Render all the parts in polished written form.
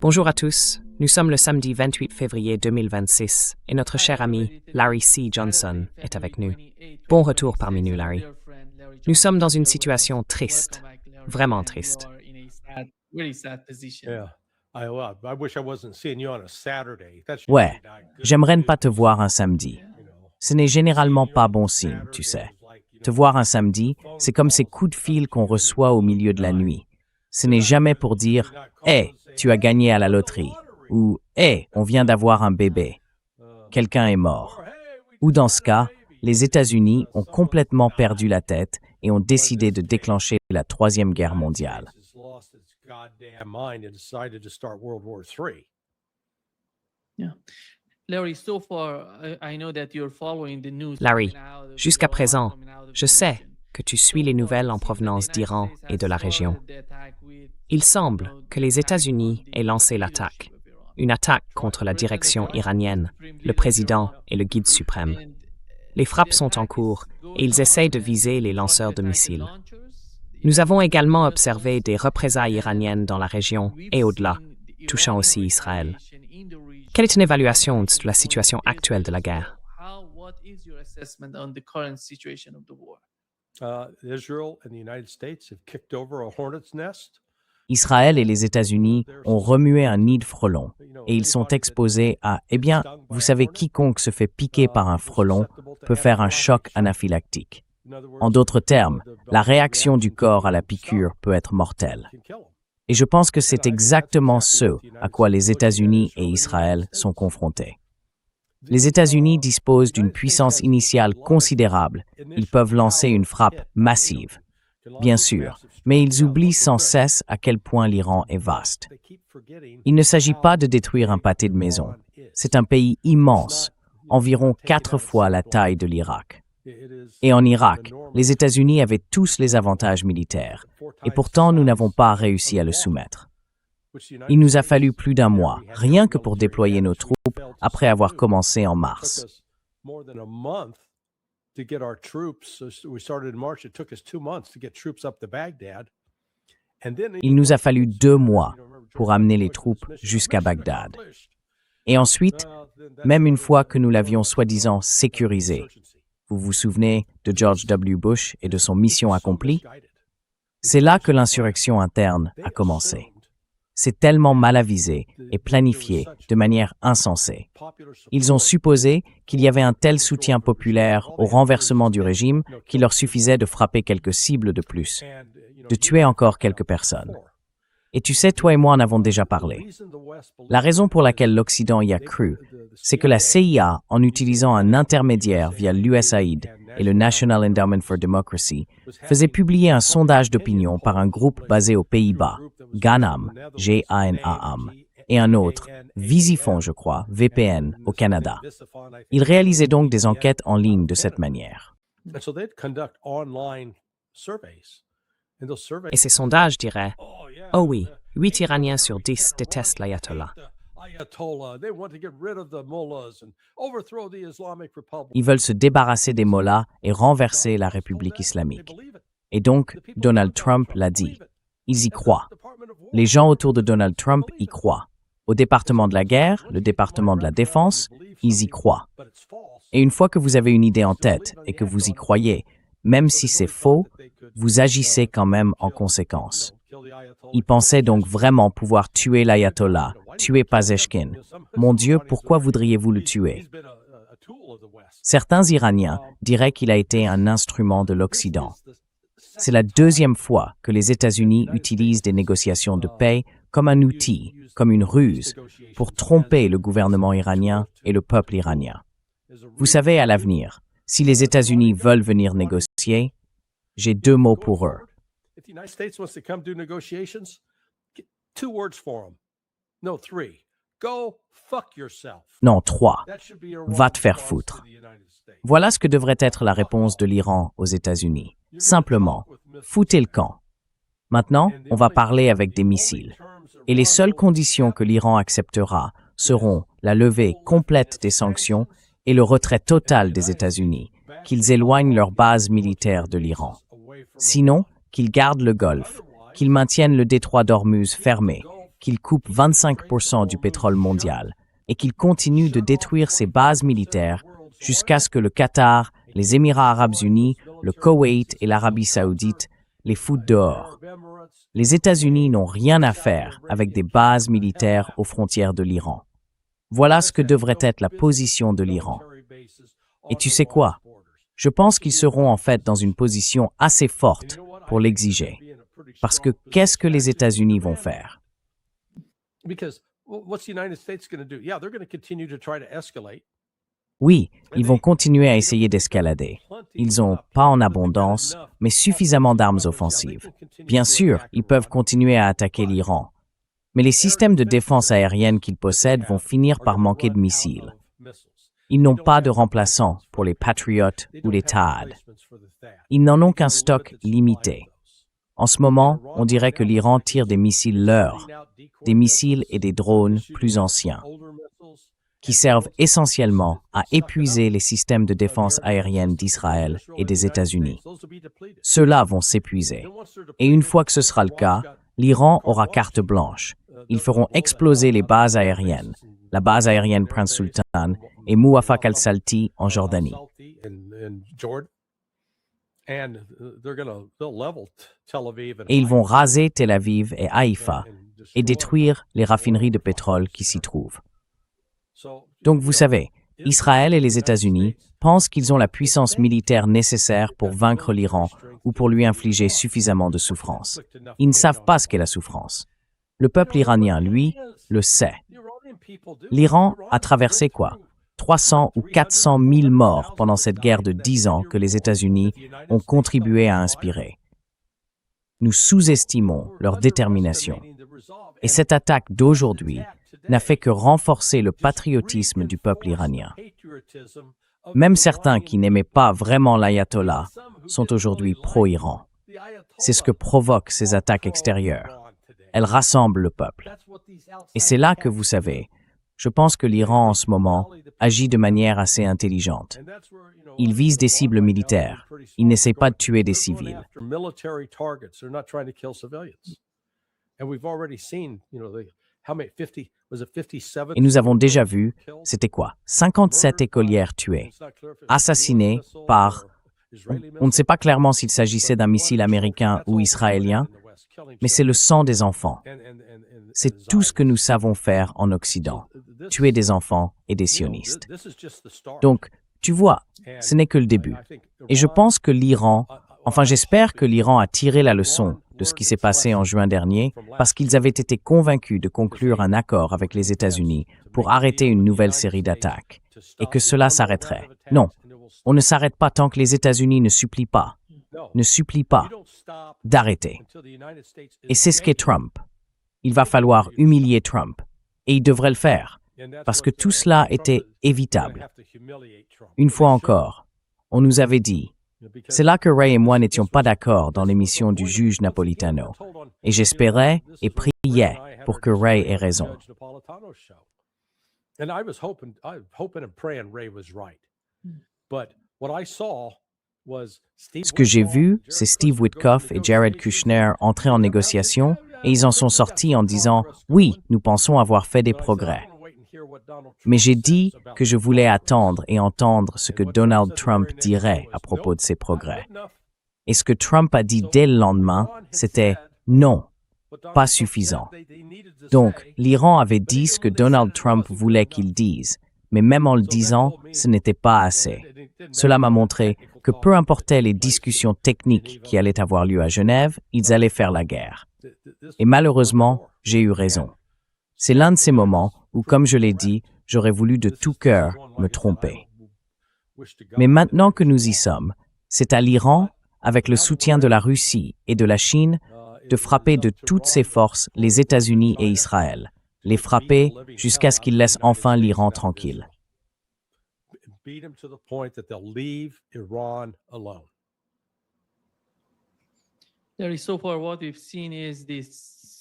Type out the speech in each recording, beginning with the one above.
Bonjour à tous, nous sommes le samedi 28 février 2026 et notre cher ami Larry C. Johnson est avec nous. Bon retour parmi nous, Larry. Nous sommes dans une situation triste, vraiment triste. Ouais, j'aimerais ne pas te voir un samedi. Ce n'est généralement pas bon signe, tu sais. Te voir un samedi, c'est comme ces coups de fil qu'on reçoit au milieu de la nuit. Ce n'est jamais pour dire « Hey, tu as gagné à la loterie » ou « Hey, on vient d'avoir un bébé. Quelqu'un est mort. » Ou dans ce cas, les États-Unis ont complètement perdu la tête et ont décidé de déclencher la Troisième Guerre mondiale. Larry, jusqu'à présent, je sais que tu suis les nouvelles en provenance d'Iran et de la région. Il semble que les États-Unis aient lancé l'attaque, une attaque contre la direction iranienne, le président et le guide suprême. Les frappes sont en cours et ils essayent de viser les lanceurs de missiles. Nous avons également observé des représailles iraniennes dans la région et au-delà, touchant aussi Israël. Quelle est ton évaluation de la situation actuelle de la guerre? Israël et les États-Unis ont remué un nid de frelons et ils sont exposés à, vous savez, quiconque se fait piquer par un frelon peut faire un choc anaphylactique. En d'autres termes, la réaction du corps à la piqûre peut être mortelle. Et je pense que c'est exactement ce à quoi les États-Unis et Israël sont confrontés. Les États-Unis disposent d'une puissance initiale considérable. Ils peuvent lancer une frappe massive, bien sûr, mais ils oublient sans cesse à quel point l'Iran est vaste. Il ne s'agit pas de détruire un pâté de maison. C'est un pays immense, environ 4 fois la taille de l'Irak. Et en Irak, les États-Unis avaient tous les avantages militaires, et pourtant nous n'avons pas réussi à le soumettre. Il nous a fallu plus d'1 mois, rien que pour déployer nos troupes après avoir commencé en mars. Il nous a fallu 2 mois pour amener les troupes jusqu'à Bagdad. Et ensuite, même une fois que nous l'avions soi-disant sécurisé, vous vous souvenez de George W. Bush et de son mission accomplie? C'est là que l'insurrection interne a commencé. C'est tellement mal avisé et planifié de manière insensée. Ils ont supposé qu'il y avait un tel soutien populaire au renversement du régime qu'il leur suffisait de frapper quelques cibles de plus, de tuer encore quelques personnes. Et tu sais, toi et moi en avons déjà parlé. La raison pour laquelle l'Occident y a cru, c'est que la CIA, en utilisant un intermédiaire via l'USAID et le National Endowment for Democracy, faisait publier un sondage d'opinion par un groupe basé aux Pays-Bas, GANAM, G-A-N-A-M, et un autre, Visifon, je crois, VPN, au Canada. Ils réalisaient donc des enquêtes en ligne de cette manière. Et ces sondages diraient « Oh oui, 8 Iraniens sur 10 détestent l'ayatollah. » Ils veulent se débarrasser des mollahs et renverser la République islamique. Et donc, Donald Trump l'a dit. Ils y croient. Les gens autour de Donald Trump y croient. Au département de la guerre, le département de la défense, ils y croient. Et une fois que vous avez une idée en tête et que vous y croyez, même si c'est faux, vous agissez quand même en conséquence. Ils pensaient donc vraiment pouvoir tuer l'ayatollah, tuer Pezeshkian. Mon Dieu, pourquoi voudriez-vous le tuer? Certains Iraniens diraient qu'il a été un instrument de l'Occident. C'est la 2e fois que les États-Unis utilisent des négociations de paix comme un outil, comme une ruse, pour tromper le gouvernement iranien et le peuple iranien. Vous savez, à l'avenir, si les États-Unis veulent venir négocier, j'ai 2 mots pour eux. Non, 3. Va te faire foutre. Voilà ce que devrait être la réponse de l'Iran aux États-Unis. Simplement, foutez le camp. Maintenant, on va parler avec des missiles. Et les seules conditions que l'Iran acceptera seront la levée complète des sanctions et le retrait total des États-Unis, qu'ils éloignent leurs bases militaires de l'Iran. Sinon, qu'ils gardent le Golfe, qu'ils maintiennent le détroit d'Ormuz fermé, qu'il coupe 25% du pétrole mondial et qu'il continue de détruire ses bases militaires jusqu'à ce que le Qatar, les Émirats arabes unis, le Koweït et l'Arabie saoudite les foutent dehors. Les États-Unis n'ont rien à faire avec des bases militaires aux frontières de l'Iran. Voilà ce que devrait être la position de l'Iran. Et tu sais quoi? Je pense qu'ils seront en fait dans une position assez forte pour l'exiger. Parce que qu'est-ce que les États-Unis vont faire? Oui, ils vont continuer à essayer d'escalader. Ils n'ont pas en abondance, mais suffisamment d'armes offensives. Bien sûr, ils peuvent continuer à attaquer l'Iran. Mais les systèmes de défense aérienne qu'ils possèdent vont finir par manquer de missiles. Ils n'ont pas de remplaçants pour les Patriot ou les THAAD. Ils n'en ont qu'un stock limité. En ce moment, on dirait que l'Iran tire des missiles leurs, des missiles et des drones plus anciens, qui servent essentiellement à épuiser les systèmes de défense aérienne d'Israël et des États-Unis. Ceux-là vont s'épuiser. Et une fois que ce sera le cas, l'Iran aura carte blanche. Ils feront exploser les bases aériennes, la base aérienne Prince Sultan et Muwafaq al-Salti en Jordanie. Et ils vont raser Tel Aviv et Haïfa et détruire les raffineries de pétrole qui s'y trouvent. Donc vous savez, Israël et les États-Unis pensent qu'ils ont la puissance militaire nécessaire pour vaincre l'Iran ou pour lui infliger suffisamment de souffrance. Ils ne savent pas ce qu'est la souffrance. Le peuple iranien, lui, le sait. L'Iran a traversé quoi? 300 ou 400 000 morts pendant cette guerre de 10 ans que les États-Unis ont contribué à inspirer. Nous sous-estimons leur détermination. Et cette attaque d'aujourd'hui n'a fait que renforcer le patriotisme du peuple iranien. Même certains qui n'aimaient pas vraiment l'ayatollah sont aujourd'hui pro-Iran. C'est ce que provoquent ces attaques extérieures. Elles rassemblent le peuple. Et c'est là que vous savez, je pense que l'Iran en ce moment agit de manière assez intelligente. Il vise des cibles militaires. Il n'essaie pas de tuer des civils. Et nous avons déjà vu, c'était quoi? 57 écolières tuées, assassinées par... On ne sait pas clairement s'il s'agissait d'un missile américain ou israélien, mais c'est le sang des enfants. C'est tout ce que nous savons faire en Occident, tuer des enfants et des sionistes. Donc, tu vois, ce n'est que le début. Et je pense que l'Iran, enfin j'espère que l'Iran a tiré la leçon de ce qui s'est passé en juin dernier, parce qu'ils avaient été convaincus de conclure un accord avec les États-Unis pour arrêter une nouvelle série d'attaques, et que cela s'arrêterait. Non, on ne s'arrête pas tant que les États-Unis ne supplient pas d'arrêter. Et c'est ce qu'est Trump. Il va falloir humilier Trump, et il devrait le faire, parce que tout cela était évitable. Une fois encore, on nous avait dit, c'est là que Ray et moi n'étions pas d'accord dans l'émission du juge Napolitano, et j'espérais et priais pour que Ray ait raison. Ce que j'ai vu, c'est Steve Witkoff et Jared Kushner entrer en négociation et ils en sont sortis en disant « Oui, nous pensons avoir fait des progrès ». Mais j'ai dit que je voulais attendre et entendre ce que Donald Trump dirait à propos de ces progrès. Et ce que Trump a dit dès le lendemain, c'était « Non, pas suffisant ». Donc, l'Iran avait dit ce que Donald Trump voulait qu'il dise, mais même en le disant, ce n'était pas assez. Cela m'a montré que peu importaient les discussions techniques qui allaient avoir lieu à Genève, ils allaient faire la guerre. Et malheureusement, j'ai eu raison. C'est l'un de ces moments où, comme je l'ai dit, j'aurais voulu de tout cœur me tromper. Mais maintenant que nous y sommes, c'est à l'Iran, avec le soutien de la Russie et de la Chine, de frapper de toutes ses forces les États-Unis et Israël, les frapper jusqu'à ce qu'ils laissent enfin l'Iran tranquille.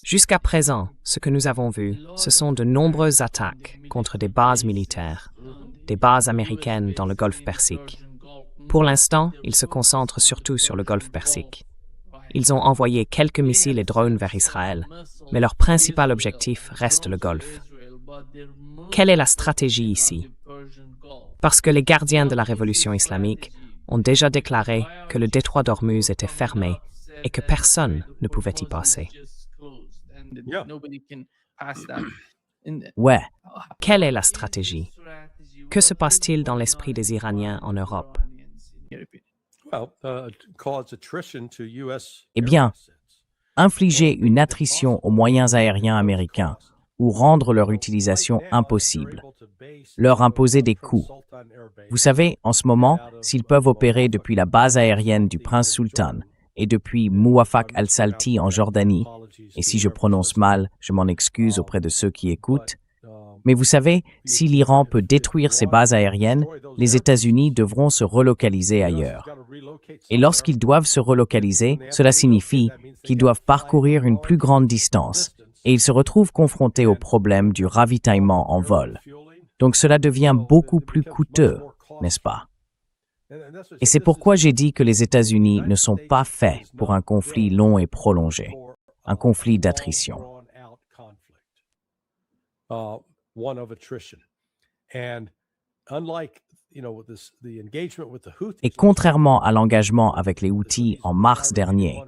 Jusqu'à présent, ce que nous avons vu, ce sont de nombreuses attaques contre des bases militaires, des bases américaines dans le Golfe Persique. Pour l'instant, ils se concentrent surtout sur le Golfe Persique. Ils ont envoyé quelques missiles et drones vers Israël, mais leur principal objectif reste le Golfe. Quelle est la stratégie ici? Parce que les gardiens de la révolution islamique ont déjà déclaré que le détroit d'Ormuz était fermé et que personne ne pouvait y passer. Ouais, Quelle est la stratégie? Que se passe-t-il dans l'esprit des Iraniens en Europe? eh bien, infliger une attrition aux moyens aériens américains ou rendre leur utilisation impossible, leur imposer des coûts. Vous savez, en ce moment, s'ils peuvent opérer depuis la base aérienne du Prince Sultan et depuis Mouafaq al-Salti en Jordanie, et si je prononce mal, je m'en excuse auprès de ceux qui écoutent, mais vous savez, si l'Iran peut détruire ses bases aériennes, les États-Unis devront se relocaliser ailleurs. Et lorsqu'ils doivent se relocaliser, cela signifie qu'ils doivent parcourir une plus grande distance et ils se retrouvent confrontés au problème du ravitaillement en vol. Donc cela devient beaucoup plus coûteux, n'est-ce pas? Et c'est pourquoi j'ai dit que les États-Unis ne sont pas faits pour un conflit long et prolongé, un conflit d'attrition. Et contrairement à l'engagement avec les Houthis en mars dernier,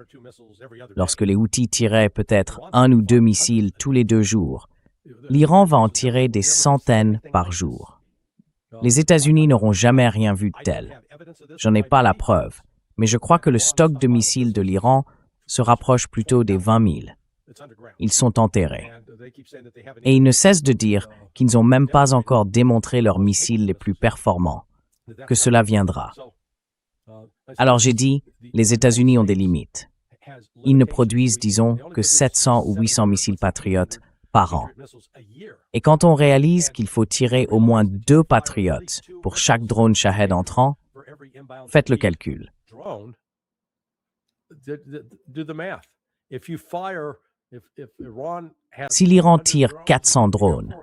lorsque les Houthis tiraient peut-être 1 ou 2 missiles tous les 2 jours, l'Iran va en tirer des centaines par jour. Les États-Unis n'auront jamais rien vu de tel. J'en ai pas la preuve, mais je crois que le stock de missiles de l'Iran se rapproche plutôt des 20 000. Ils sont enterrés. Et ils ne cessent de dire qu'ils n'ont même pas encore démontré leurs missiles les plus performants, que cela viendra. Alors j'ai dit, les États-Unis ont des limites. Ils ne produisent, disons, que 700 ou 800 missiles patriotes par an. Et quand on réalise qu'il faut tirer au moins 2 patriotes pour chaque drone Shahed entrant, faites le calcul. Si l'Iran tire 400 drones,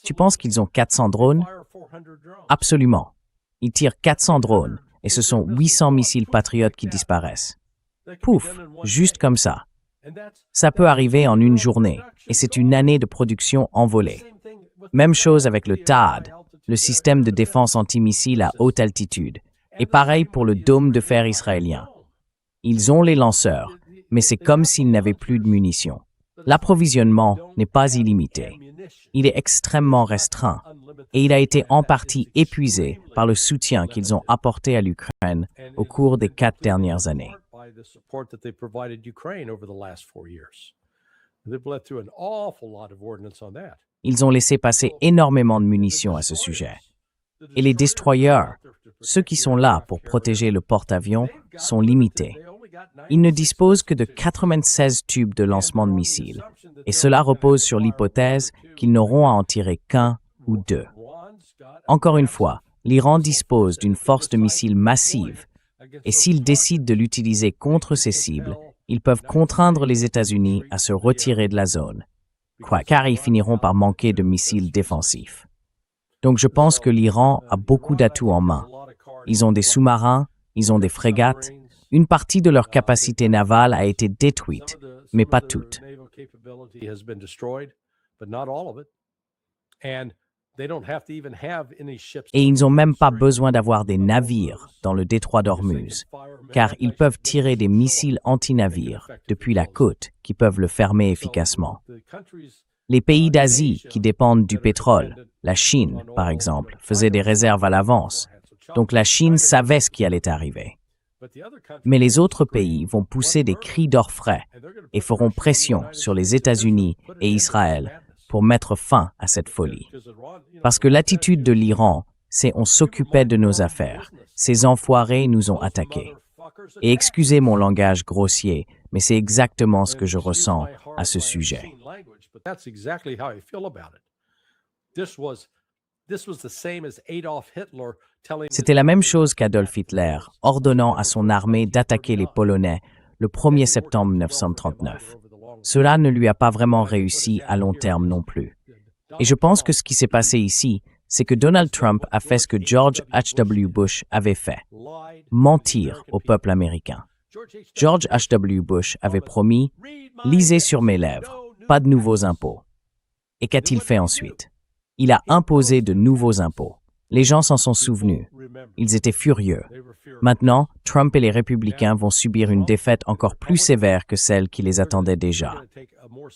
tu penses qu'ils ont 400 drones? Absolument. Ils tirent 400 drones et ce sont 800 missiles patriotes qui disparaissent. Pouf, juste comme ça. Ça peut arriver en une journée et c'est une année de production envolée. Même chose avec le THAAD, le système de défense antimissile à haute altitude, et pareil pour le dôme de fer israélien. Ils ont les lanceurs, mais c'est comme s'ils n'avaient plus de munitions. L'approvisionnement n'est pas illimité. Il est extrêmement restreint et il a été en partie épuisé par le soutien qu'ils ont apporté à l'Ukraine au cours des 4 dernières années. Ils ont laissé passer énormément de munitions à ce sujet. Et les destroyers, ceux qui sont là pour protéger le porte-avions, sont limités. Ils ne disposent que de 96 tubes de lancement de missiles, et cela repose sur l'hypothèse qu'ils n'auront à en tirer qu'1 ou 2. Encore une fois, l'Iran dispose d'une force de missiles massive, et s'ils décident de l'utiliser contre ces cibles, ils peuvent contraindre les États-Unis à se retirer de la zone, car ils finiront par manquer de missiles défensifs. Donc je pense que l'Iran a beaucoup d'atouts en main. Ils ont des sous-marins, ils ont des frégates. Une partie de leur capacité navale a été détruite, mais pas toute. Et ils n'ont même pas besoin d'avoir des navires dans le détroit d'Ormuz, car ils peuvent tirer des missiles anti-navires depuis la côte qui peuvent le fermer efficacement. Les pays d'Asie qui dépendent du pétrole, la Chine, par exemple, faisaient des réserves à l'avance, donc la Chine savait ce qui allait arriver. Mais les autres pays vont pousser des cris d'orfraie et feront pression sur les États-Unis et Israël pour mettre fin à cette folie. Parce que l'attitude de l'Iran, c'est on s'occupait de nos affaires. Ces enfoirés nous ont attaqués. Et excusez mon langage grossier, mais c'est exactement ce que je ressens à ce sujet. C'était la même chose qu'Adolf Hitler, ordonnant à son armée d'attaquer les Polonais le 1er septembre 1939. Cela ne lui a pas vraiment réussi à long terme non plus. Et je pense que ce qui s'est passé ici, c'est que Donald Trump a fait ce que George H.W. Bush avait fait, mentir au peuple américain. George H.W. Bush avait promis « Lisez sur mes lèvres, pas de nouveaux impôts ». Et qu'a-t-il fait ensuite? Il a imposé de nouveaux impôts. Les gens s'en sont souvenus. Ils étaient furieux. Maintenant, Trump et les républicains vont subir une défaite encore plus sévère que celle qui les attendait déjà.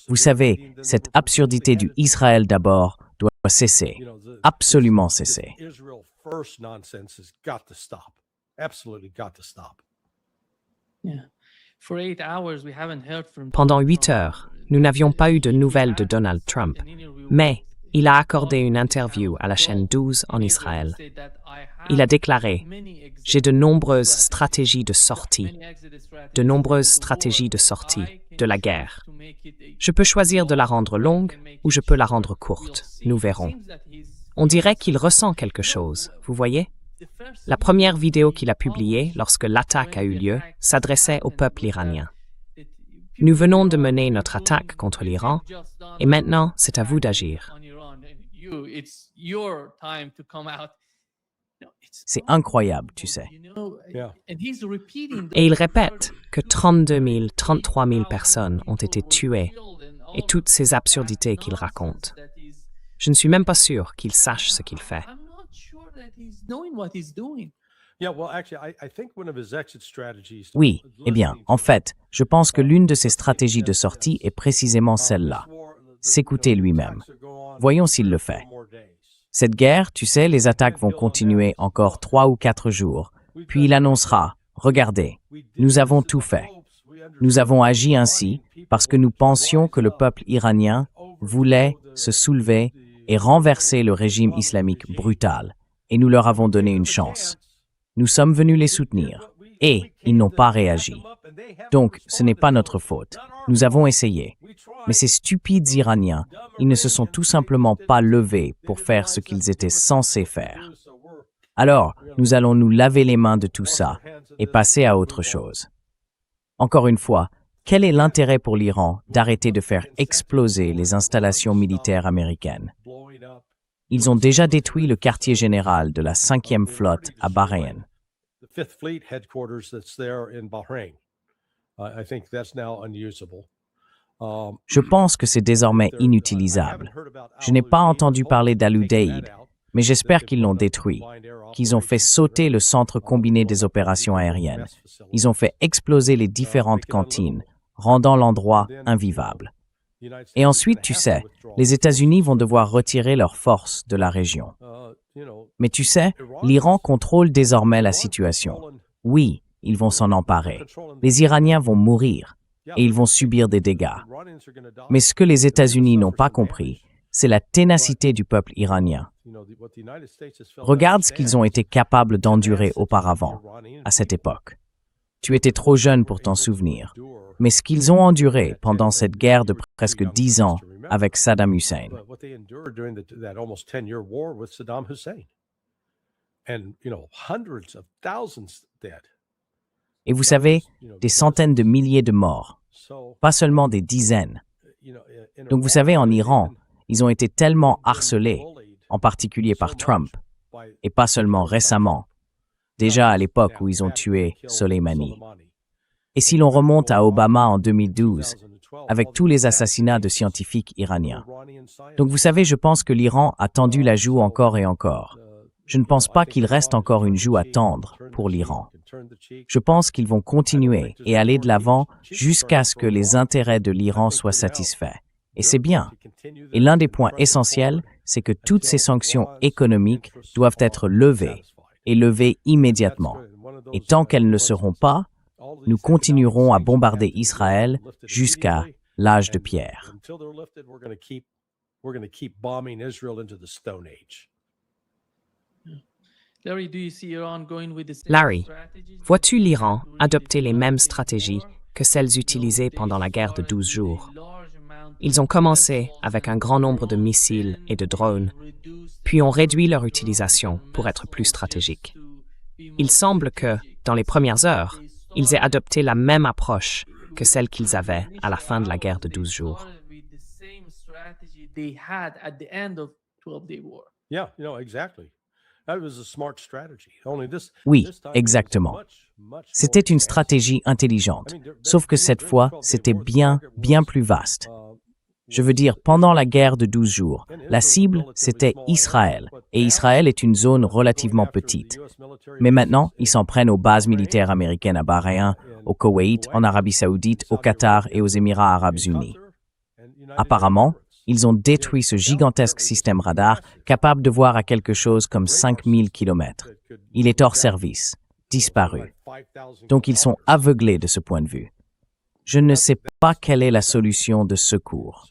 Vous savez, cette absurdité du Israël d'abord doit cesser, absolument cesser. Pendant 8 heures, nous n'avions pas eu de nouvelles de Donald Trump, mais il a accordé une interview à la chaîne 12 en Israël. Il a déclaré « J'ai de nombreuses stratégies de sortie de la guerre. Je peux choisir de la rendre longue ou je peux la rendre courte. Nous verrons. » On dirait qu'il ressent quelque chose, vous voyez? La première vidéo qu'il a publiée lorsque l'attaque a eu lieu s'adressait au peuple iranien. Nous venons de mener notre attaque contre l'Iran et maintenant c'est à vous d'agir. C'est incroyable, tu sais. Et il répète que 32 000, 33 000 personnes ont été tuées et toutes ces absurdités qu'il raconte. Je ne suis même pas sûr qu'il sache ce qu'il fait. Oui, eh bien, en fait, je pense que l'une de ses stratégies de sortie est précisément celle-là. S'écouter lui-même. Voyons s'il le fait. Cette guerre, tu sais, les attaques vont continuer encore 3 ou 4 jours. Puis il annoncera, regardez, nous avons tout fait. Nous avons agi ainsi parce que nous pensions que le peuple iranien voulait se soulever et renverser le régime islamique brutal, et nous leur avons donné une chance. Nous sommes venus les soutenir, et ils n'ont pas réagi. Donc, ce n'est pas notre faute. Nous avons essayé. Mais ces stupides Iraniens, ils ne se sont tout simplement pas levés pour faire ce qu'ils étaient censés faire. Alors, nous allons nous laver les mains de tout ça et passer à autre chose. Encore une fois, quel est l'intérêt pour l'Iran d'arrêter de faire exploser les installations militaires américaines? Ils ont déjà détruit le quartier général de la 5e flotte à Bahreïn. Je pense que c'est désormais inutilisable. Je n'ai pas entendu parler d'Al-Udeid, mais j'espère qu'ils l'ont détruit, qu'ils ont fait sauter le centre combiné des opérations aériennes. Ils ont fait exploser les différentes cantines, rendant l'endroit invivable. Et ensuite, tu sais, les États-Unis vont devoir retirer leurs forces de la région. Mais tu sais, l'Iran contrôle désormais la situation. Oui, ils vont s'en emparer. Les Iraniens vont mourir et ils vont subir des dégâts. Mais ce que les États-Unis n'ont pas compris, c'est la ténacité du peuple iranien. Regarde ce qu'ils ont été capables d'endurer auparavant, à cette époque. Tu étais trop jeune pour t'en souvenir. Mais ce qu'ils ont enduré pendant cette guerre de presque 10 ans avec Saddam Hussein. Et vous savez, des centaines de milliers de morts, pas seulement des dizaines. Donc vous savez, en Iran, ils ont été tellement harcelés, en particulier par Trump, et pas seulement récemment, déjà à l'époque où ils ont tué Soleimani. Et si l'on remonte à Obama en 2012, avec tous les assassinats de scientifiques iraniens. Donc vous savez, je pense que l'Iran a tendu la joue encore et encore. Je ne pense pas qu'il reste encore une joue à tendre pour l'Iran. Je pense qu'ils vont continuer et aller de l'avant jusqu'à ce que les intérêts de l'Iran soient satisfaits. Et c'est bien. Et l'un des points essentiels, c'est que toutes ces sanctions économiques doivent être levées, et levées immédiatement. Et tant qu'elles ne seront pas, nous continuerons à bombarder Israël jusqu'à l'âge de pierre. Larry, vois-tu l'Iran adopter les mêmes stratégies que celles utilisées pendant la guerre de 12 jours? Ils ont commencé avec un grand nombre de missiles et de drones, puis ont réduit leur utilisation pour être plus stratégiques. Il semble que, dans les premières heures, ils aient adopté la même approche que celle qu'ils avaient à la fin de la guerre de 12 jours. Oui, exactement. C'était une stratégie intelligente, sauf que cette fois, c'était bien plus vaste. Je veux dire, pendant la guerre de 12 jours, la cible, c'était Israël, et Israël est une zone relativement petite. Mais maintenant, ils s'en prennent aux bases militaires américaines à Bahreïn, au Koweït, en Arabie Saoudite, au Qatar et aux Émirats arabes unis. Apparemment, ils ont détruit ce gigantesque système radar capable de voir à quelque chose comme 5000 km. Il est hors service, disparu. Donc ils sont aveuglés de ce point de vue. Je ne sais pas quelle est la solution de secours.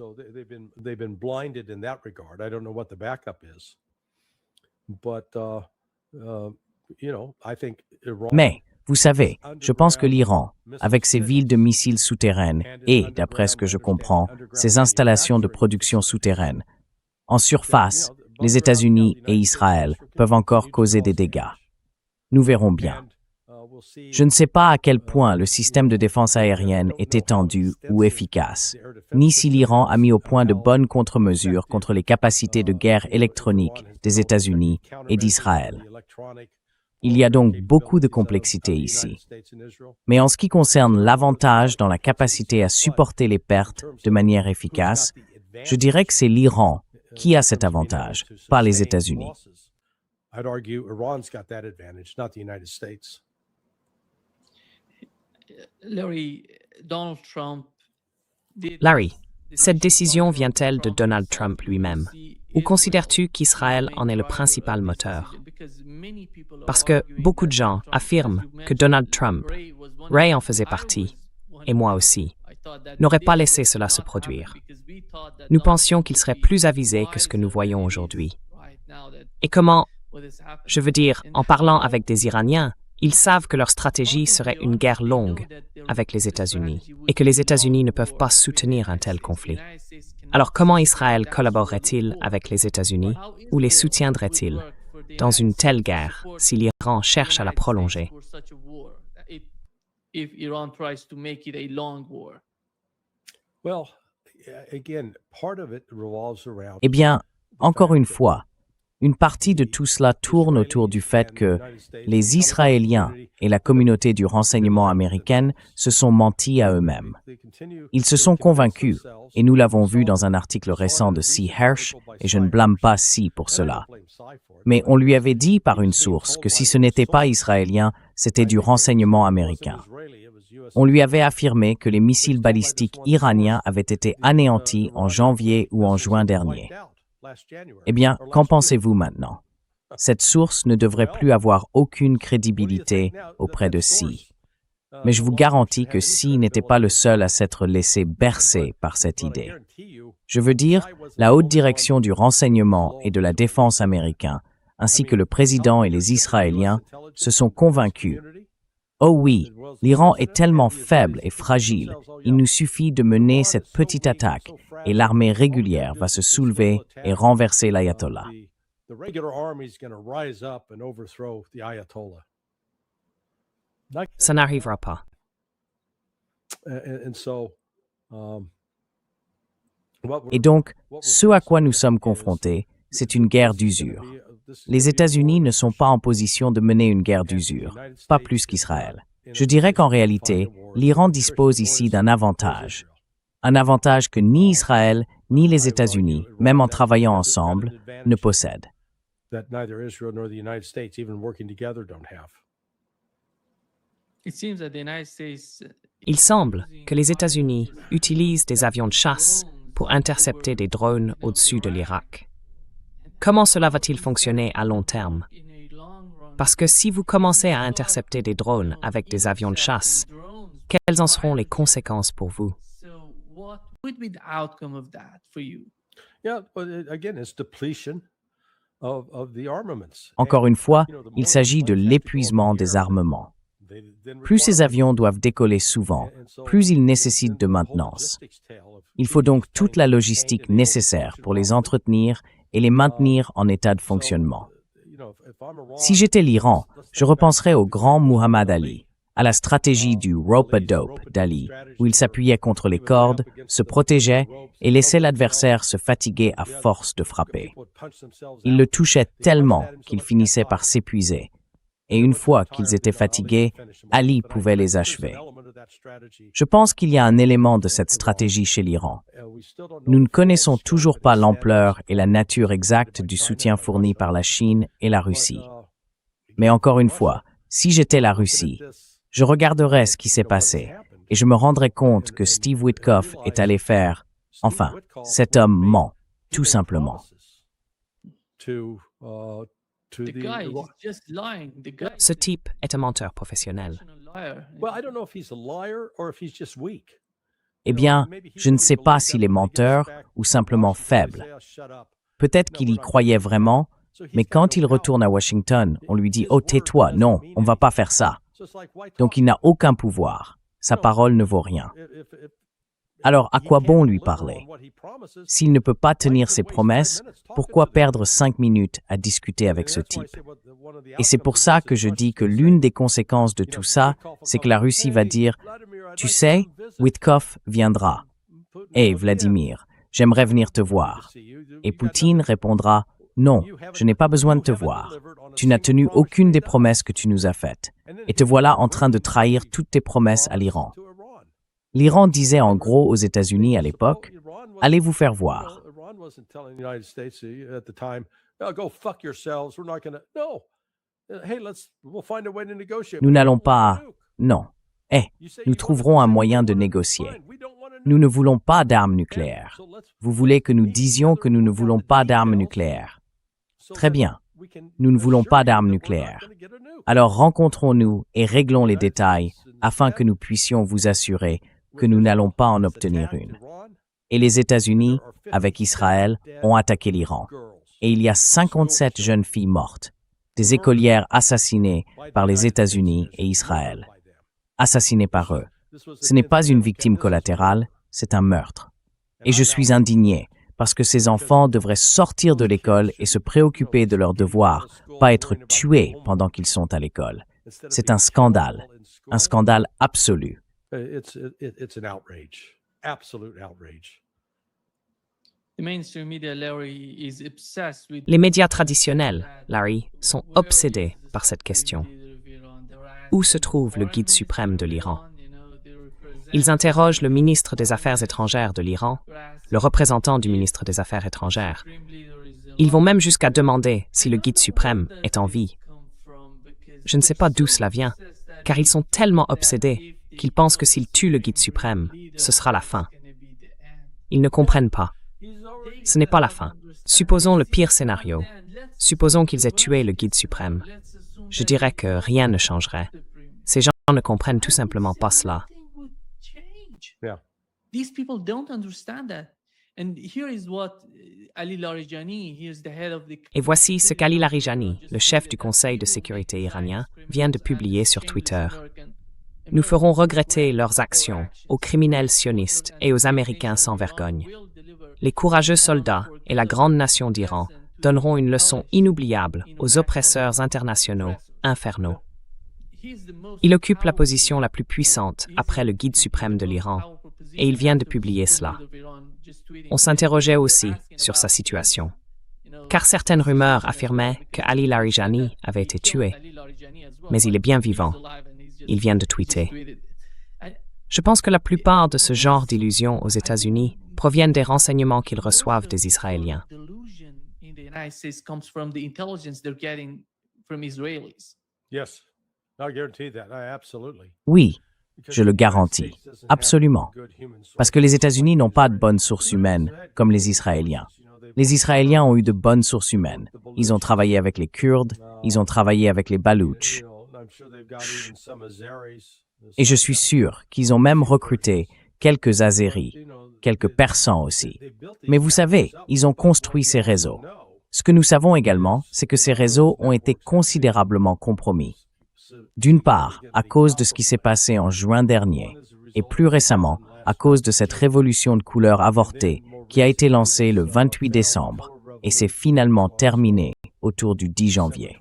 Mais, vous savez, je pense que l'Iran, avec ses villes de missiles souterraines et, d'après ce que je comprends, ses installations de production souterraines, en surface, les États-Unis et Israël peuvent encore causer des dégâts. Nous verrons bien. Je ne sais pas à quel point le système de défense aérienne est étendu ou efficace, ni si l'Iran a mis au point de bonnes contre-mesures contre les capacités de guerre électronique des États-Unis et d'Israël. Il y a donc beaucoup de complexité ici. Mais en ce qui concerne l'avantage dans la capacité à supporter les pertes de manière efficace, je dirais que c'est l'Iran qui a cet avantage, pas les États-Unis. Larry, cette décision vient-elle de Donald Trump lui-même? Ou considères-tu qu'Israël en est le principal moteur? Parce que beaucoup de gens affirment que Donald Trump, Ray en faisait partie, et moi aussi, n'aurait pas laissé cela se produire. Nous pensions qu'il serait plus avisé que ce que nous voyons aujourd'hui. Et comment, je veux dire, en parlant avec des Iraniens, ils savent que leur stratégie serait une guerre longue avec les États-Unis et que les États-Unis ne peuvent pas soutenir un tel conflit. Alors comment Israël collaborerait-il avec les États-Unis ou les soutiendrait-il dans une telle guerre si l'Iran cherche à la prolonger? Eh bien, encore une fois, une partie de tout cela tourne autour du fait que les Israéliens et la communauté du renseignement américaine se sont mentis à eux-mêmes. Ils se sont convaincus, et nous l'avons vu dans un article récent de C. Hersh, et je ne blâme pas C pour cela. Mais on lui avait dit par une source que si ce n'était pas israélien, c'était du renseignement américain. On lui avait affirmé que les missiles balistiques iraniens avaient été anéantis en janvier ou en juin dernier. Eh bien, qu'en pensez-vous maintenant? Cette source ne devrait plus avoir aucune crédibilité auprès de C. Mais je vous garantis que C n'était pas le seul à s'être laissé bercer par cette idée. Je veux dire, la haute direction du renseignement et de la défense américain, ainsi que le président et les Israéliens, se sont convaincus. Oh oui, l'Iran est tellement faible et fragile, il nous suffit de mener cette petite attaque et l'armée régulière va se soulever et renverser l'ayatollah. Ça n'arrivera pas. Et donc, ce à quoi nous sommes confrontés, c'est une guerre d'usure. Les États-Unis ne sont pas en position de mener une guerre d'usure, pas plus qu'Israël. Je dirais qu'en réalité, l'Iran dispose ici d'un avantage. Un avantage que ni Israël, ni les États-Unis, même en travaillant ensemble, ne possèdent. Il semble que les États-Unis utilisent des avions de chasse pour intercepter des drones au-dessus de l'Irak. Comment cela va-t-il fonctionner à long terme? Parce que si vous commencez à intercepter des drones avec des avions de chasse, quelles en seront les conséquences pour vous? Encore une fois, il s'agit de l'épuisement des armements. Plus ces avions doivent décoller souvent, plus ils nécessitent de maintenance. Il faut donc toute la logistique nécessaire pour les entretenir et les maintenir en état de fonctionnement. Si j'étais l'Iran, je repenserais au grand Muhammad Ali, à la stratégie du rope-a-dope d'Ali, où il s'appuyait contre les cordes, se protégeait et laissait l'adversaire se fatiguer à force de frapper. Il le touchait tellement qu'il finissait par s'épuiser. Et une fois qu'ils étaient fatigués, Ali pouvait les achever. Je pense qu'il y a un élément de cette stratégie chez l'Iran. Nous ne connaissons toujours pas l'ampleur et la nature exacte du soutien fourni par la Chine et la Russie. Mais encore une fois, si j'étais la Russie, je regarderais ce qui s'est passé et je me rendrais compte que Steve Witkoff est allé faire... Enfin, cet homme ment, tout simplement. Ce type est un menteur professionnel. Eh bien, je ne sais pas s'il est menteur ou simplement faible. Peut-être qu'il y croyait vraiment, mais quand il retourne à Washington, on lui dit « Oh, tais-toi, non, on ne va pas faire ça ». Donc il n'a aucun pouvoir. Sa parole ne vaut rien. Alors, à quoi bon lui parler? S'il ne peut pas tenir ses promesses, pourquoi perdre 5 minutes à discuter avec ce type? Et c'est pour ça que je dis que l'une des conséquences de tout ça, c'est que la Russie va dire « Tu sais, Witkoff viendra. Hé, Vladimir, j'aimerais venir te voir. » Et Poutine répondra « Non, je n'ai pas besoin de te voir. Tu n'as tenu aucune des promesses que tu nous as faites. Et te voilà en train de trahir toutes tes promesses à l'Iran. » L'Iran disait en gros aux États-Unis à l'époque « Allez vous faire voir. » Nous n'allons pas... Non. Nous trouverons un moyen de négocier. Nous ne voulons pas d'armes nucléaires. Vous voulez que nous disions que nous ne voulons pas d'armes nucléaires. Très bien. Nous ne voulons pas d'armes nucléaires. Alors rencontrons-nous et réglons les détails afin que nous puissions vous assurer que nous n'allons pas en obtenir une. Et les États-Unis, avec Israël, ont attaqué l'Iran. Et il y a 57 jeunes filles mortes, des écolières assassinées par les États-Unis et Israël. Assassinées par eux. Ce n'est pas une victime collatérale, c'est un meurtre. Et je suis indigné, parce que ces enfants devraient sortir de l'école et se préoccuper de leurs devoirs, pas être tués pendant qu'ils sont à l'école. C'est un scandale absolu. Les médias traditionnels, Larry, sont obsédés par cette question. Où se trouve le guide suprême de l'Iran? Ils interrogent le ministre des Affaires étrangères de l'Iran, le représentant du ministre des Affaires étrangères. Ils vont même jusqu'à demander si le guide suprême est en vie. Je ne sais pas d'où cela vient, car ils sont tellement obsédés qu'ils pensent que s'ils tuent le guide suprême, ce sera la fin. Ils ne comprennent pas. Ce n'est pas la fin. Supposons le pire scénario. Supposons qu'ils aient tué le guide suprême. Je dirais que rien ne changerait. Ces gens ne comprennent tout simplement pas cela. Et voici ce qu'Ali Larijani, le chef du Conseil de sécurité iranien, vient de publier sur Twitter. Nous ferons regretter leurs actions aux criminels sionistes et aux Américains sans vergogne. Les courageux soldats et la grande nation d'Iran donneront une leçon inoubliable aux oppresseurs internationaux infernaux. Il occupe la position la plus puissante après le guide suprême de l'Iran, et il vient de publier cela. On s'interrogeait aussi sur sa situation, car certaines rumeurs affirmaient que Ali Larijani avait été tué, mais il est bien vivant. Il vient de tweeter. Je pense que la plupart de ce genre d'illusions aux États-Unis proviennent des renseignements qu'ils reçoivent des Israéliens. Oui, je le garantis, absolument. Parce que les États-Unis n'ont pas de bonnes sources humaines, comme les Israéliens. Les Israéliens ont eu de bonnes sources humaines. Ils ont travaillé avec les Kurdes, ils ont travaillé avec les Balouches. Et je suis sûr qu'ils ont même recruté quelques Azéris, quelques Persans aussi. Mais vous savez, ils ont construit ces réseaux. Ce que nous savons également, c'est que ces réseaux ont été considérablement compromis. D'une part, à cause de ce qui s'est passé en juin dernier, et plus récemment, à cause de cette révolution de couleur avortée qui a été lancée le 28 décembre et s'est finalement terminée autour du 10 janvier.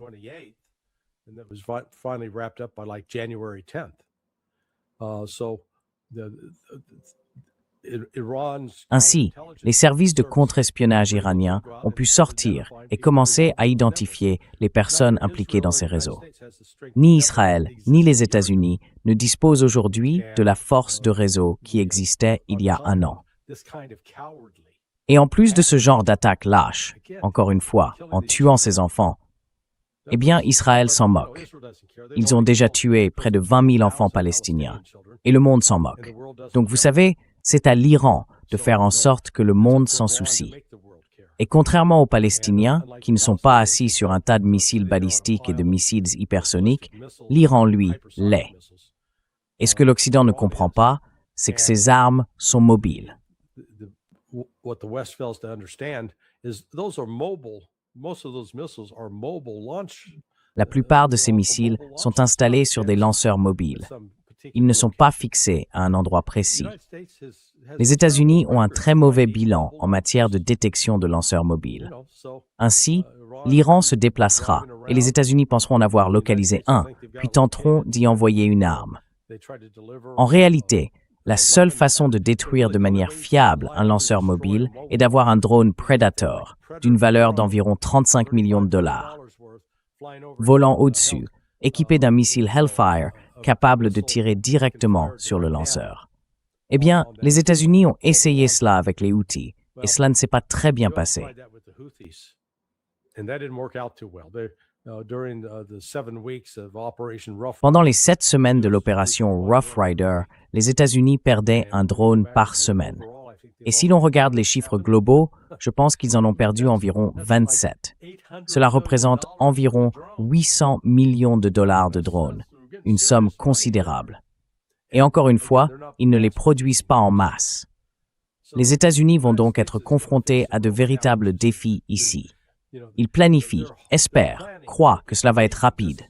Ainsi, les services de contre-espionnage iraniens ont pu sortir et commencer à identifier les personnes impliquées dans ces réseaux. Ni Israël, ni les États-Unis ne disposent aujourd'hui de la force de réseau qui existait il y a un an. Et en plus de ce genre d'attaque lâche, encore une fois, en tuant ses enfants, eh bien, Israël s'en moque. Ils ont déjà tué près de 20 000 enfants palestiniens, et le monde s'en moque. Donc vous savez, c'est à l'Iran de faire en sorte que le monde s'en soucie. Et contrairement aux Palestiniens, qui ne sont pas assis sur un tas de missiles balistiques et de missiles hypersoniques, l'Iran, lui, l'est. Et ce que l'Occident ne comprend pas, c'est que ces armes sont mobiles. La plupart de ces missiles sont installés sur des lanceurs mobiles. Ils ne sont pas fixés à un endroit précis. Les États-Unis ont un très mauvais bilan en matière de détection de lanceurs mobiles. Ainsi, l'Iran se déplacera et les États-Unis penseront en avoir localisé un, puis tenteront d'y envoyer une arme. En réalité, la seule façon de détruire de manière fiable un lanceur mobile est d'avoir un drone Predator d'une valeur d'environ 35 millions de dollars, volant au-dessus, équipé d'un missile Hellfire capable de tirer directement sur le lanceur. Eh bien, les États-Unis ont essayé cela avec les Houthis, et cela ne s'est pas très bien passé. Pendant les 7 semaines de l'opération Rough Rider, les États-Unis perdaient un drone par semaine. Et si l'on regarde les chiffres globaux, je pense qu'ils en ont perdu environ 27. Cela représente environ 800 millions de dollars de drones, une somme considérable. Et encore une fois, ils ne les produisent pas en masse. Les États-Unis vont donc être confrontés à de véritables défis ici. Ils planifient, espèrent, croient que cela va être rapide.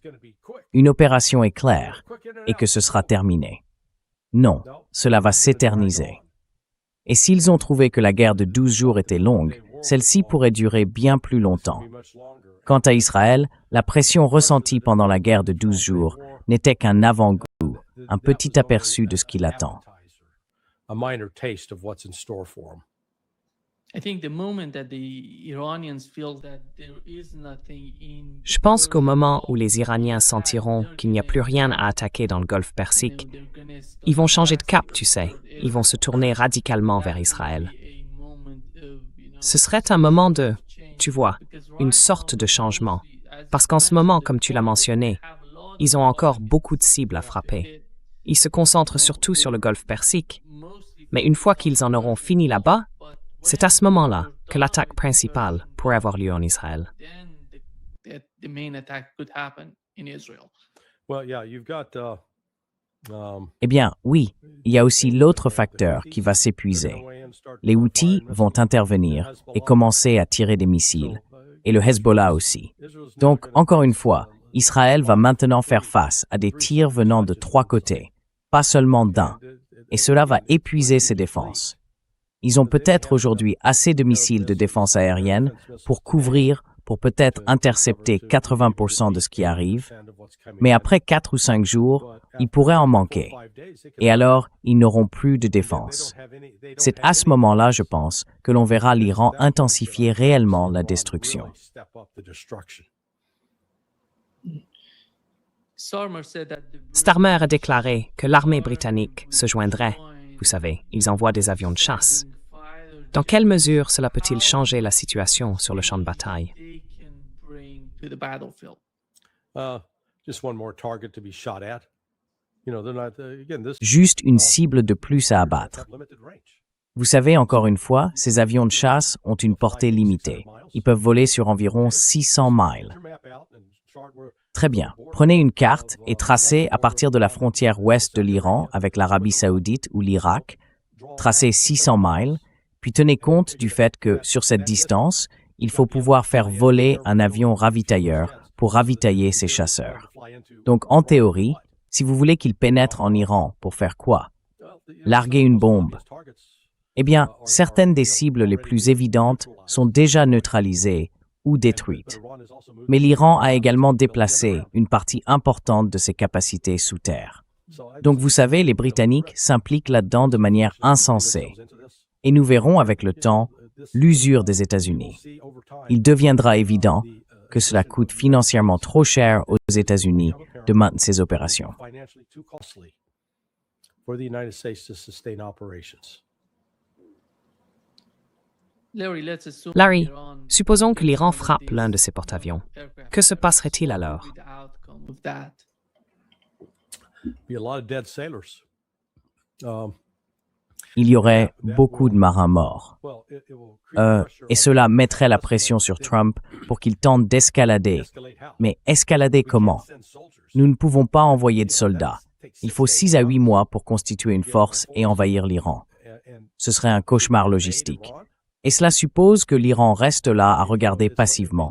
Une opération est claire et que ce sera terminé. Non, cela va s'éterniser. Et s'ils ont trouvé que la guerre de 12 jours était longue, celle-ci pourrait durer bien plus longtemps. Quant à Israël, la pression ressentie pendant la guerre de 12 jours n'était qu'un avant-goût, un petit aperçu de ce qui l'attend. Je pense qu'au moment où les Iraniens sentiront qu'il n'y a plus rien à attaquer dans le golfe Persique, ils vont changer de cap, tu sais. Ils vont se tourner radicalement vers Israël. Ce serait un moment de, tu vois, une sorte de changement. Parce qu'en ce moment, comme tu l'as mentionné, ils ont encore beaucoup de cibles à frapper. Ils se concentrent surtout sur le golfe Persique. Mais une fois qu'ils en auront fini là-bas, c'est à ce moment-là que l'attaque principale pourrait avoir lieu en Israël. Eh bien, oui, il y a aussi l'autre facteur qui va s'épuiser. Les Houthis vont intervenir et commencer à tirer des missiles, et le Hezbollah aussi. Donc, encore une fois, Israël va maintenant faire face à des tirs venant de 3 côtés, pas seulement d'un, et cela va épuiser ses défenses. Ils ont peut-être aujourd'hui assez de missiles de défense aérienne pour couvrir, pour peut-être intercepter 80% de ce qui arrive, mais après 4 ou 5 jours, ils pourraient en manquer. Et alors, ils n'auront plus de défense. C'est à ce moment-là, je pense, que l'on verra l'Iran intensifier réellement la destruction. Starmer a déclaré que l'armée britannique se joindrait. Vous savez, ils envoient des avions de chasse. Dans quelle mesure cela peut-il changer la situation sur le champ de bataille? Juste une cible de plus à abattre. Vous savez, encore une fois, ces avions de chasse ont une portée limitée. Ils peuvent voler sur environ 600 miles. Très bien. Prenez une carte et tracez à partir de la frontière ouest de l'Iran avec l'Arabie saoudite ou l'Irak, tracez 600 miles, puis tenez compte du fait que, sur cette distance, il faut pouvoir faire voler un avion ravitailleur pour ravitailler ces chasseurs. Donc, en théorie, si vous voulez qu'ils pénètrent en Iran, pour faire quoi? Larguer une bombe. Eh bien, certaines des cibles les plus évidentes sont déjà neutralisées ou détruites. Mais l'Iran a également déplacé une partie importante de ses capacités sous terre. Donc vous savez, les Britanniques s'impliquent là-dedans de manière insensée. Et nous verrons avec le temps l'usure des États-Unis. Il deviendra évident que cela coûte financièrement trop cher aux États-Unis de maintenir ces opérations. Larry, supposons que l'Iran frappe l'un de ces porte-avions. Que se passerait-il alors? Il y aurait beaucoup de marins morts. Et cela mettrait la pression sur Trump pour qu'il tente d'escalader. Mais escalader comment? Nous ne pouvons pas envoyer de soldats. Il faut 6 à 8 mois pour constituer une force et envahir l'Iran. Ce serait un cauchemar logistique. Et cela suppose que l'Iran reste là à regarder passivement,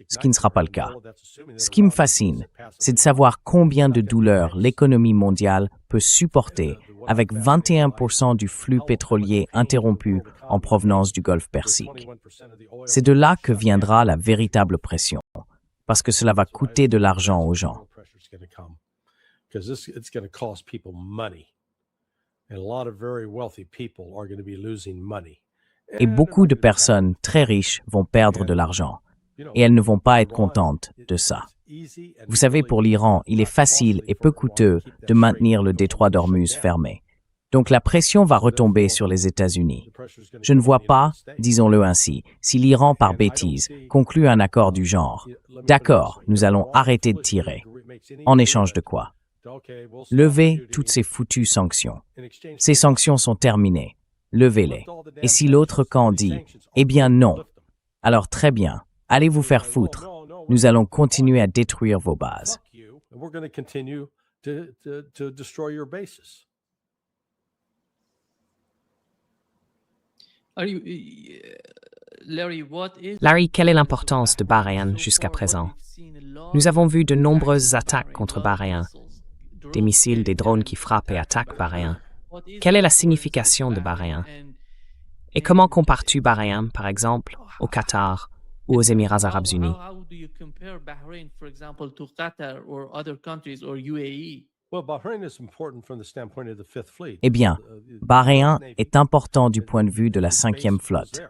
ce qui ne sera pas le cas. Ce qui me fascine, c'est de savoir combien de douleurs l'économie mondiale peut supporter avec 21% du flux pétrolier interrompu en provenance du Golfe Persique. C'est de là que viendra la véritable pression, parce que cela va coûter de l'argent aux gens. Et beaucoup de personnes très riches vont perdre de l'argent, et elles ne vont pas être contentes de ça. Vous savez, pour l'Iran, il est facile et peu coûteux de maintenir le détroit d'Ormuz fermé. Donc la pression va retomber sur les États-Unis. Je ne vois pas, disons-le ainsi, si l'Iran, par bêtise, conclut un accord du genre. D'accord, nous allons arrêter de tirer. En échange de quoi? Levez toutes ces foutues sanctions. Ces sanctions sont terminées. Levez-les. Et si l'autre camp dit « Eh bien non », alors très bien, allez vous faire foutre. Nous allons continuer à détruire vos bases. Larry, quelle est l'importance de Bahreïn jusqu'à présent? Nous avons vu de nombreuses attaques contre Bahreïn, des missiles, des drones qui frappent et attaquent Bahreïn. Quelle est la signification de Bahreïn? Et comment compares-tu Bahreïn, par exemple, au Qatar ou aux Émirats arabes unis? Eh bien, Bahreïn est important du point de vue de la 5e flotte.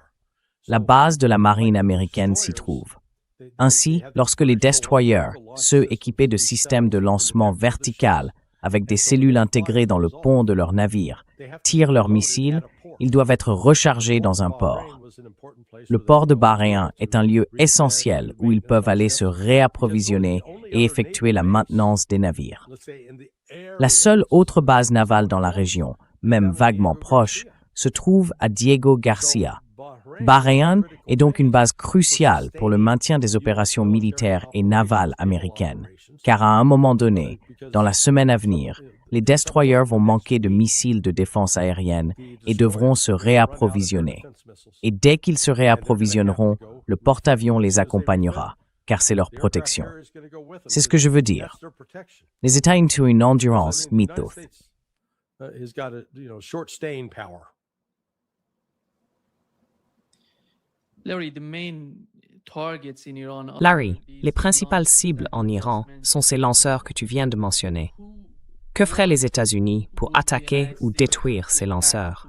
La base de la marine américaine s'y trouve. Ainsi, lorsque les destroyers, ceux équipés de systèmes de lancement vertical avec des cellules intégrées dans le pont de leur navire, tirent leurs missiles, ils doivent être rechargés dans un port. Le port de Bahreïn est un lieu essentiel où ils peuvent aller se réapprovisionner et effectuer la maintenance des navires. La seule autre base navale dans la région, même vaguement proche, se trouve à Diego Garcia. Bahreïn est donc une base cruciale pour le maintien des opérations militaires et navales américaines, car à un moment donné, dans la semaine à venir, les destroyers vont manquer de missiles de défense aérienne et devront se réapprovisionner. Et dès qu'ils se réapprovisionneront, le porte-avions les accompagnera, car c'est leur protection. C'est ce que je veux dire. Les États-Unis ont une endurance mythique. Larry, les principales cibles en Iran sont ces lanceurs que tu viens de mentionner. Que feraient les États-Unis pour attaquer ou détruire ces lanceurs?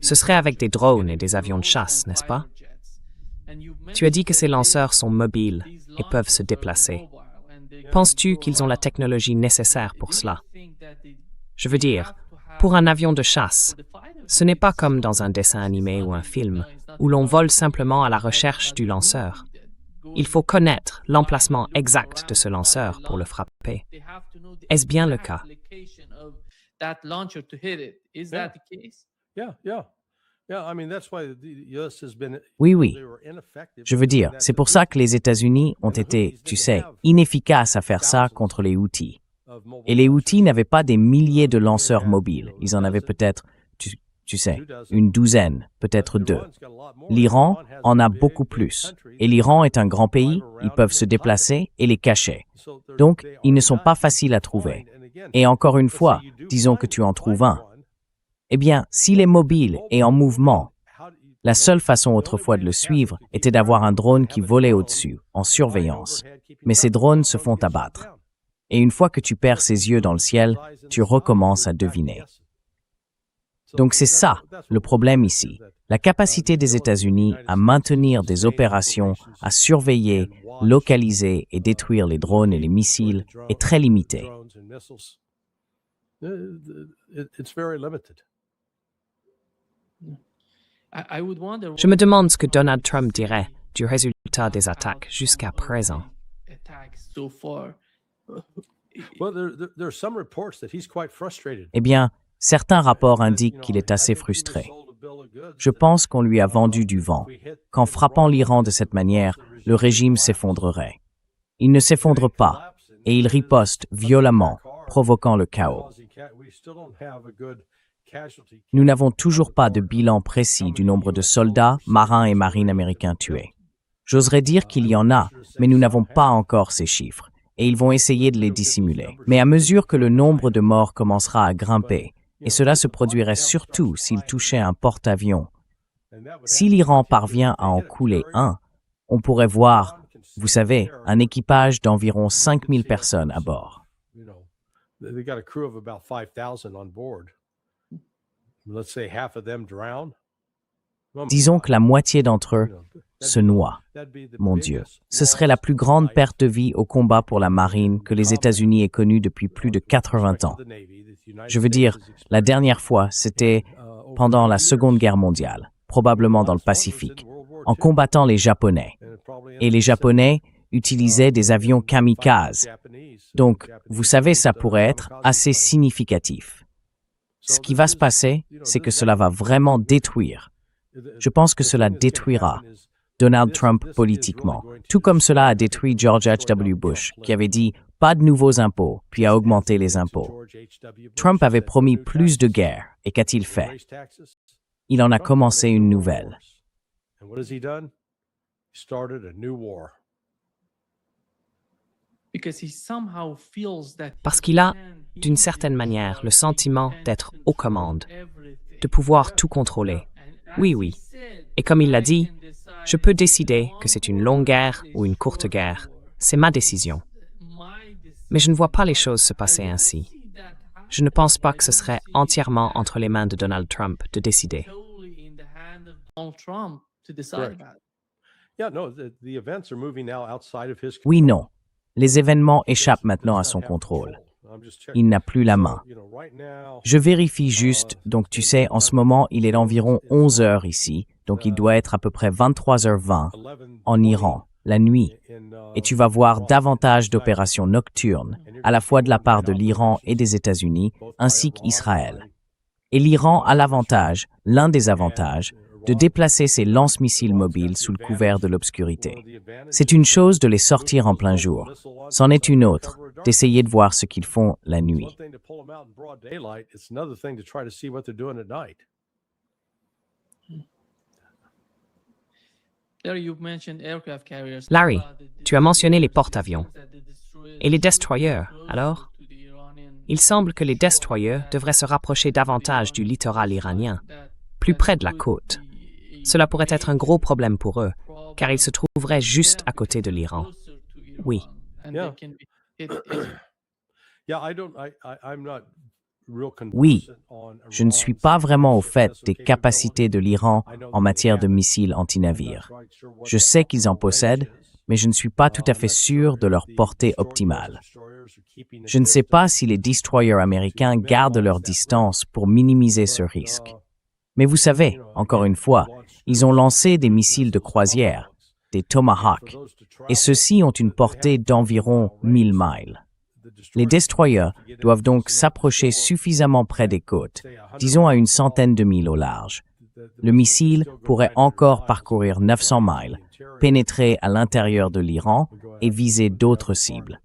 Ce serait avec des drones et des avions de chasse, n'est-ce pas? Tu as dit que ces lanceurs sont mobiles et peuvent se déplacer. Penses-tu qu'ils ont la technologie nécessaire pour cela? Je veux dire, pour un avion de chasse, ce n'est pas comme dans un dessin animé ou un film, où l'on vole simplement à la recherche du lanceur. Il faut connaître l'emplacement exact de ce lanceur pour le frapper. Est-ce bien le cas? Oui. Je veux dire, c'est pour ça que les États-Unis ont été, tu sais, inefficaces à faire ça contre les Houthis. Et les Houthis n'avaient pas des milliers de lanceurs mobiles. Ils en avaient peut-être, tu sais, une douzaine, peut-être 2. L'Iran en a beaucoup plus. Et l'Iran est un grand pays, ils peuvent se déplacer et les cacher. Donc, ils ne sont pas faciles à trouver. Et encore une fois, disons que tu en trouves un. Eh bien, s'il est mobile et en mouvement, la seule façon autrefois de le suivre était d'avoir un drone qui volait au-dessus, en surveillance. Mais ces drones se font abattre. Et une fois que tu perds ses yeux dans le ciel, tu recommences à deviner. Donc c'est ça, le problème ici. La capacité des États-Unis à maintenir des opérations, à surveiller, localiser et détruire les drones et les missiles est très limitée. Je me demande ce que Donald Trump dirait du résultat des attaques jusqu'à présent. Eh bien, certains rapports indiquent qu'il est assez frustré. Je pense qu'on lui a vendu du vent. Qu'en frappant l'Iran de cette manière, le régime s'effondrerait. Il ne s'effondre pas, et il riposte violemment, provoquant le chaos. Nous n'avons toujours pas de bilan précis du nombre de soldats, marins et marines américains tués. J'oserais dire qu'il y en a, mais nous n'avons pas encore ces chiffres, et ils vont essayer de les dissimuler. Mais à mesure que le nombre de morts commencera à grimper, et cela se produirait surtout s'il touchait un porte-avions, si l'Iran parvient à en couler un, on pourrait voir, vous savez, un équipage d'environ 5000 personnes à bord. Disons que la moitié d'entre eux se noient. Mon Dieu, ce serait la plus grande perte de vie au combat pour la marine que les États-Unis aient connue depuis plus de 80 ans. Je veux dire, la dernière fois, c'était pendant la Seconde Guerre mondiale, probablement dans le Pacifique, en combattant les Japonais. Et les Japonais utilisaient des avions kamikazes. Donc, vous savez, ça pourrait être assez significatif. Ce qui va se passer, c'est que cela va vraiment détruire. Je pense que cela détruira Donald Trump politiquement, tout comme cela a détruit George H.W. Bush, qui avait dit « pas de nouveaux impôts », puis a augmenté les impôts. Trump avait promis plus de guerre, et qu'a-t-il fait? Il en a commencé une nouvelle. Parce qu'il a, d'une certaine manière, le sentiment d'être aux commandes, de pouvoir tout contrôler. Oui, oui. Et comme il l'a dit, je peux décider que c'est une longue guerre ou une courte guerre. C'est ma décision. Mais je ne vois pas les choses se passer ainsi. Je ne pense pas que ce serait entièrement entre les mains de Donald Trump de décider. Oui, non. Les événements échappent maintenant à son contrôle. Il n'a plus la main. Je vérifie juste, donc tu sais, en ce moment, il est environ 11 heures ici, donc il doit être à peu près 23h20 en Iran, la nuit. Et tu vas voir davantage d'opérations nocturnes, à la fois de la part de l'Iran et des États-Unis, ainsi qu'Israël. Et l'Iran a l'avantage, l'un des avantages, de déplacer ses lance-missiles mobiles sous le couvert de l'obscurité. C'est une chose de les sortir en plein jour. C'en est une autre, d'essayer de voir ce qu'ils font la nuit. Larry, tu as mentionné les porte-avions. Et les destroyers, alors? Il semble que les destroyers devraient se rapprocher davantage du littoral iranien, plus près de la côte. Cela pourrait être un gros problème pour eux, car ils se trouveraient juste à côté de l'Iran. Oui. Oui, je ne suis pas vraiment au fait des capacités de l'Iran en matière de missiles anti-navires. Je sais qu'ils en possèdent, mais je ne suis pas tout à fait sûr de leur portée optimale. Je ne sais pas si les destroyers américains gardent leur distance pour minimiser ce risque. Mais vous savez, encore une fois, ils ont lancé des missiles de croisière, des Tomahawk, et ceux-ci ont une portée d'environ 1000 miles. Les destroyers doivent donc s'approcher suffisamment près des côtes, disons à une centaine de milles au large. Le missile pourrait encore parcourir 900 miles, pénétrer à l'intérieur de l'Iran et viser d'autres cibles.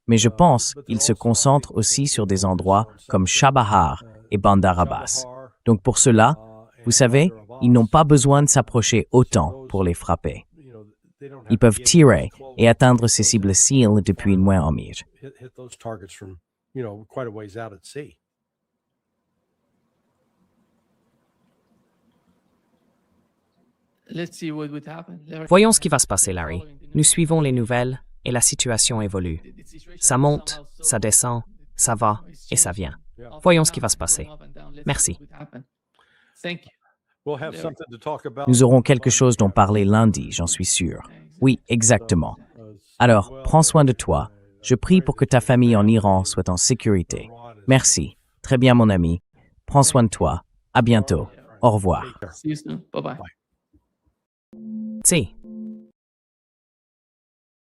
Mais je pense qu'il se concentre aussi sur des endroits comme Chabahar et Bandar Abbas. Donc pour cela, vous savez, ils n'ont pas besoin de s'approcher autant pour les frapper. Ils peuvent tirer et atteindre ces cibles SEAL depuis loin en mer. Voyons ce qui va se passer, Larry. Nous suivons les nouvelles, et la situation évolue. Ça monte, ça descend, ça va et ça vient. Voyons ce qui va se passer. Merci. Nous aurons quelque chose dont parler lundi, j'en suis sûr. Oui, exactement. Alors, prends soin de toi. Je prie pour que ta famille en Iran soit en sécurité. Merci. Très bien, mon ami. Prends soin de toi. À bientôt. Au revoir. Sí.